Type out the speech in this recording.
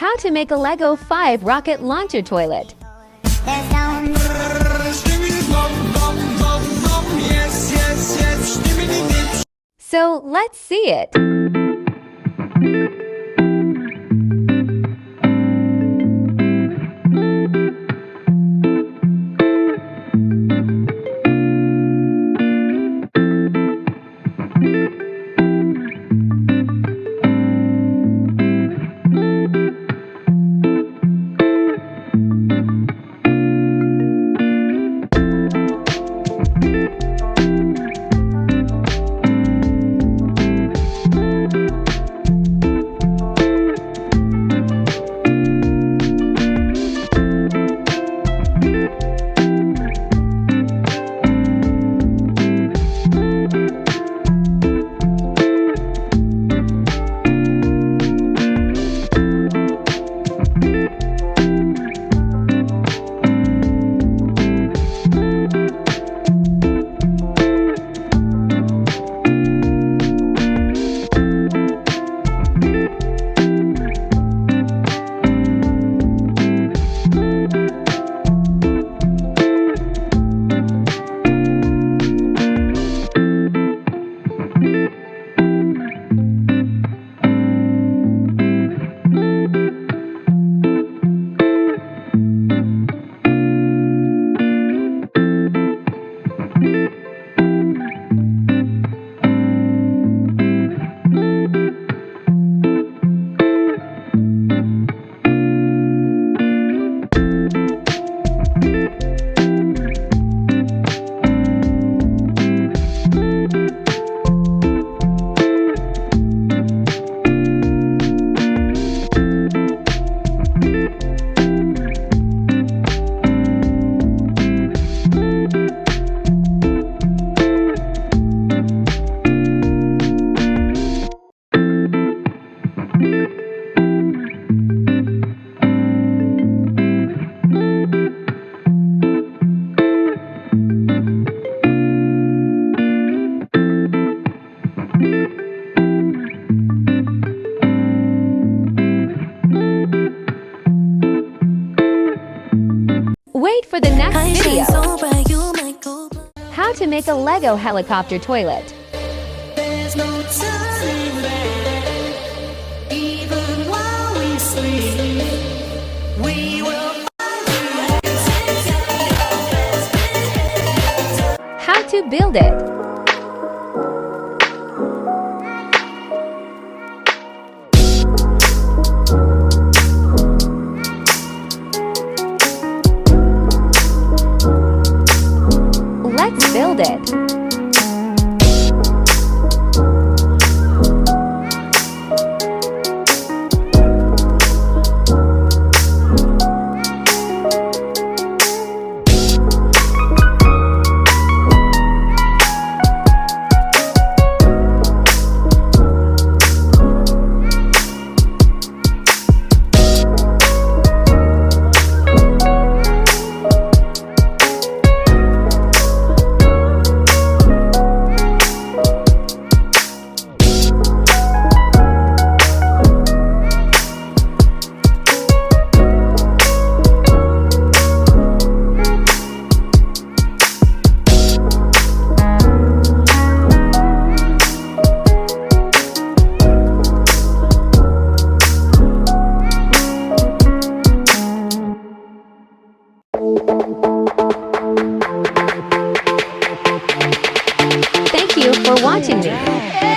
How to make a Lego 5 rocket launcher toilet. So let's see it. Wait for the next video. How to make a Lego helicopter toilet. There's no turning back. Even while we sleep, we will How to build it. Let's build it. Thank you for watching me.